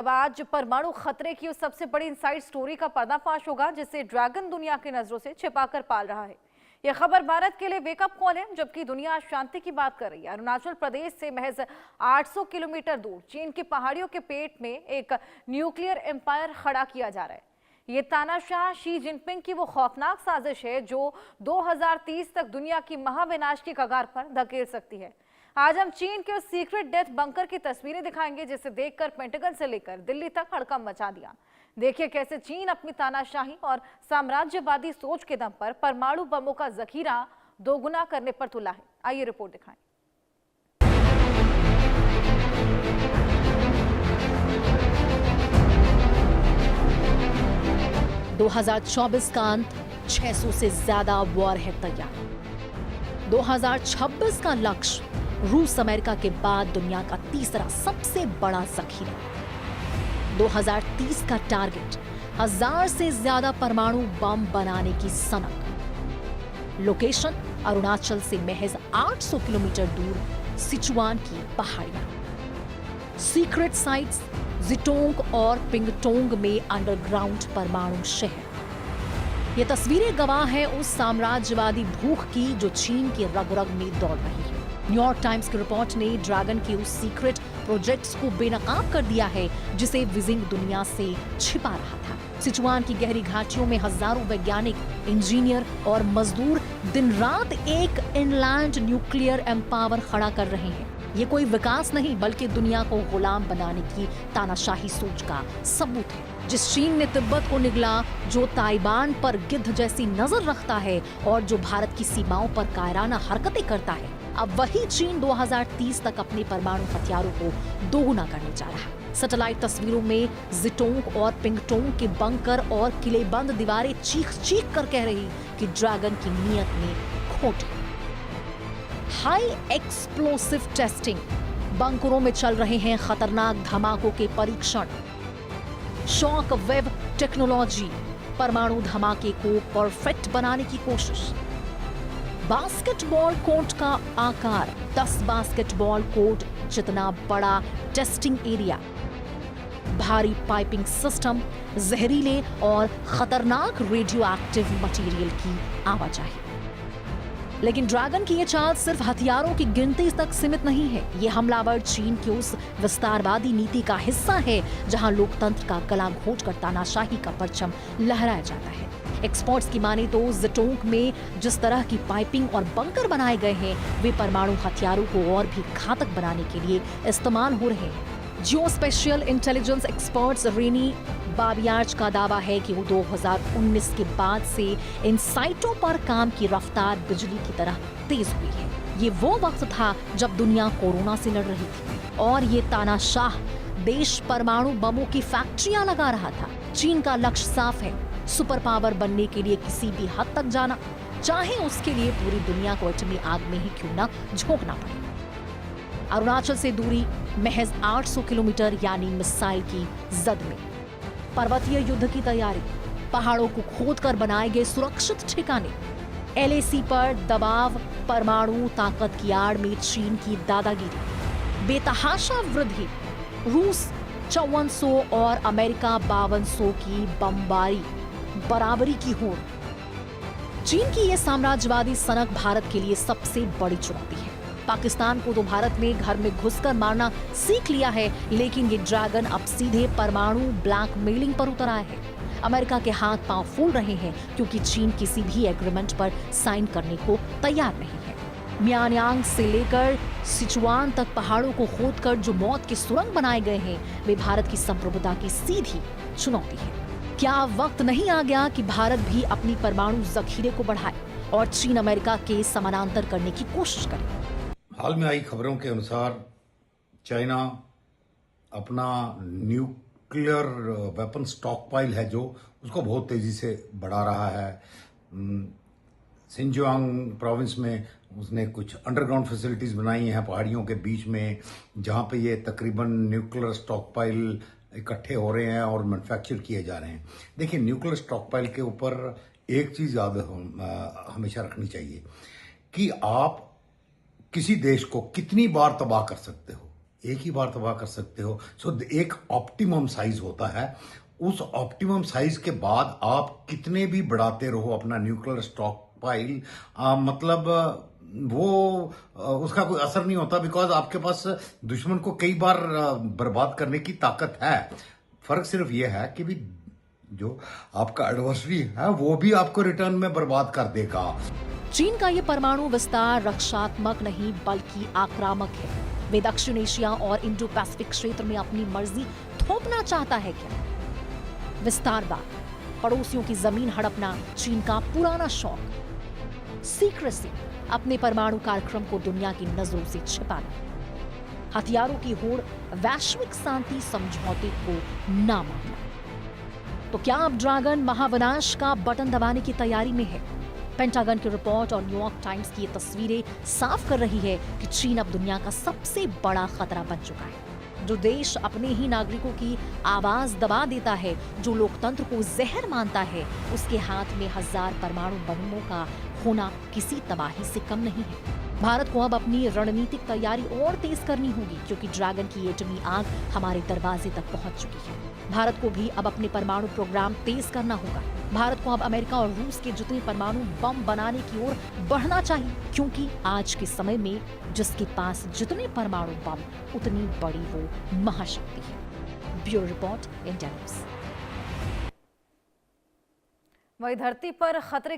अब आज परमाणु खतरे की उस सबसे बड़ी इनसाइड स्टोरी का पर्दाफाश होगा जिसे ड्रैगन दुनिया की नजरों से छिपाकर पाल रहा है। यह खबर भारत के लिए वेकअप कॉल है, जबकि दुनिया आज शांति की बात कर रही है। अरुणाचल प्रदेश से महज 800 किलोमीटर दूर चीन की पहाड़ियों के पेट में एक न्यूक्लियर एम्पायर खड़ा किया जा रहा है। ये तानाशाह शी जिनपिंग की वो खौफनाक साजिश है जो 2030 तक दुनिया की महाविनाश की कगार पर धकेल सकती है। आज हम चीन के उस सीक्रेट डेथ बंकर की तस्वीरें दिखाएंगे जिसे देखकर पेंटागन से लेकर दिल्ली तक हड़कंप मचा दिया। देखिए कैसे चीन अपनी तानाशाही और साम्राज्यवादी सोच के दम पर परमाणु बमों का जखीरा दोगुना करने पर तुला है। आइए रिपोर्ट दिखाएं। (2024) का अंत, 600 से ज्यादा वॉरहेड तैयार। 2026 का लक्ष्य, रूस अमेरिका के बाद दुनिया का तीसरा सबसे बड़ा जखीरा। 2030 का टारगेट, 1000 से ज्यादा परमाणु बम बनाने की सनक। लोकेशन, अरुणाचल से महज 800 किलोमीटर दूर सिचुआन की पहाड़ियां। सीक्रेट साइट्स, जिटोंग और पिंगटोंग में अंडरग्राउंड परमाणु शहर। ये तस्वीरें गवाह है उस साम्राज्यवादी भूख की जो चीन के रग-रग में दौड़ रही है। न्यूयॉर्क टाइम्स की रिपोर्ट ने ड्रैगन के उस सीक्रेट प्रोजेक्ट्स को बेनकाब कर दिया है जिसे विजिंग दुनिया से छिपा रहा था। सिचुआन की गहरी घाटियों में हजारों वैज्ञानिक, इंजीनियर और मजदूर दिन रात एक इनलैंड न्यूक्लियर एम्पावर खड़ा कर रहे हैं। ये कोई विकास नहीं बल्कि दुनिया को गुलाम बनाने की तानाशाही सोच का सबूत है। जिस चीन ने तिब्बत को निगला, जो ताइवान पर गिद्ध जैसी नजर रखता है और जो भारत की सीमाओं पर कायराना हरकतें करता है, अब वही चीन 2030 तक अपने परमाणु हथियारों को दोगुना करने जा रहा है। सैटेलाइट तस्वीरों में जिटोंग और पिंगटोंग के बंकर और किलेबंद दीवारें चीख कर कह रही कि ड्रैगन की नीयत में खोट है। हाई एक्सप्लोसिव टेस्टिंग, बंकरों में चल रहे हैं खतरनाक धमाकों के परीक्षण। शॉक वेव टेक्नोलॉजी, परमाणु धमाके को परफेक्ट बनाने की कोशिश। बास्केटबॉल कोर्ट का आकार, 10 बास्केटबॉल कोर्ट जितना बड़ा टेस्टिंग एरिया। भारी पाइपिंग सिस्टम, जहरीले और खतरनाक रेडियो एक्टिव मटेरियल की आवाजाही। लेकिन ड्रैगन की ये चाल सिर्फ हथियारों की गिनती तक सीमित नहीं है। ये हमलावर चीन की उस विस्तारवादी नीति का हिस्सा है जहां लोकतंत्र का गला घोंटकर तानाशाही का परचम लहराया जाता है। एक्सपर्ट्स की माने तो जिटोंग में जिस तरह की पाइपिंग और बंकर बनाए गए हैं, वे परमाणु हथियारों को और भी घातक बनाने के लिए इस्तेमाल हो रहे हैं। जियो स्पेशल इंटेलिजेंस एक्सपर्ट्स रेनी बाबियार्ज का दावा है कि वो 2019 के बाद से इन साइटों पर काम की रफ्तार बिजली की तरह तेज हुई है। ये वो वक्त था जब दुनिया कोरोना से लड़ रही थी और ये तानाशाह देश परमाणु बमों की फैक्ट्रियां लगा रहा था। चीन का लक्ष्य साफ है, सुपर पावर बनने के लिए किसी भी हद तक जाना, चाहे उसके लिए पूरी दुनिया को एटमी आग में ही क्यों ना झोंकना पड़े। अरुणाचल से दूरी महज 800 किलोमीटर यानी मिसाइल की जद में। पर्वतीय युद्ध की तैयारी, पहाड़ों को खोदकर बनाए गए सुरक्षित ठिकाने। एलएसी पर दबाव, परमाणु ताकत की आड़ में चीन की दादागिरी। बेतहाशा वृद्धि, रूस 5400 और अमेरिका 5200 की बमबारी, बराबरी की होड़। चीन की यह साम्राज्यवादी सनक भारत के लिए सबसे बड़ी चुनौती है। पाकिस्तान को तो भारत में घर में घुसकर मारना सीख लिया है, लेकिन ये ड्रैगन अब सीधे परमाणु ब्लैकमेलिंग पर उतर आया है। अमेरिका के हाथ पांव फूल रहे हैं क्योंकि चीन किसी भी एग्रीमेंट पर साइन करने को तैयार नहीं है। म्यानमार से लेकर सिचुआन तक पहाड़ों को खोदकर जो मौत के सुरंग बनाए गए हैं, वे भारत की संप्रभुता की सीधी चुनौती है। क्या वक्त नहीं आ गया कि भारत भी अपनी परमाणु जखीरे को बढ़ाए और चीन अमेरिका के समानांतर करने की कोशिश करे? हाल में आई खबरों के अनुसार चाइना अपना न्यूक्लियर वेपन स्टॉकपाइल है जो उसको बहुत तेजी से बढ़ा रहा है। सिंजुआंग प्रोविंस में उसने कुछ अंडरग्राउंड फैसिलिटीज बनाई हैं पहाड़ियों के बीच में, जहां पे ये तकरीबन न्यूक्लियर स्टॉकपाइल इकट्ठे हो रहे हैं और मैन्युफैक्चर किए जा रहे हैं। देखिए, न्यूक्लियर स्टॉकपाइल के ऊपर एक चीज याद हमेशा रखनी चाहिए कि आप किसी देश को कितनी बार तबाह कर सकते हो। एक ही बार तबाह कर सकते हो। सो एक ऑप्टिमम साइज होता है, उस ऑप्टिमम साइज के बाद आप कितने भी बढ़ाते रहो अपना न्यूक्लियर स्टॉक पाइल, मतलब वो उसका कोई असर नहीं होता, बिकॉज आपके पास दुश्मन को कई बार बर्बाद करने की ताकत है। फर्क सिर्फ ये है कि भी जो आपका एडवर्सरी है वो भी आपको रिटर्न में बर्बाद कर देगा। चीन का ये परमाणु विस्तार रक्षात्मक नहीं बल्कि आक्रामक है। वे दक्षिण एशिया और इंडो पैसिफिक क्षेत्र में अपनी मर्जी थोपना चाहता है क्या? विस्तारवाद, पड़ोसियों की जमीन हड़पना चीन का पुराना शौक, सीक्रेसी, अपने परमाणु कार्यक्रम को दुनिया की नजरों से छिपाना, हथियारों की होड़, वैश्विक शांति समझौते को ना मानना। तो क्या अब ड्रैगन महाविनाश का बटन दबाने की तैयारी में है? पेंटागन की रिपोर्ट और न्यूयॉर्क टाइम्स की ये तस्वीरें साफ कर रही है कि चीन अब दुनिया का सबसे बड़ा खतरा बन चुका है। जो देश अपने ही नागरिकों की आवाज दबा देता है, जो लोकतंत्र को जहर मानता है, उसके हाथ में 1000 परमाणु बमों का होना किसी तबाही से कम नहीं है। भारत को अब अपनी रणनीतिक तैयारी और तेज करनी होगी, क्योंकि ड्रैगन की एटमी आग हमारे दरवाजे तक पहुंच चुकी है। भारत को भी अब अपने परमाणु प्रोग्राम तेज करना होगा। भारत को अब अमेरिका और रूस के जितने परमाणु बम बनाने की ओर बढ़ना चाहिए, क्योंकि आज के समय में जिसके पास जितने परमाणु बम उतनी बड़ी वो महाशक्ति है। Bureau report, India news. वही धरती पर खतरे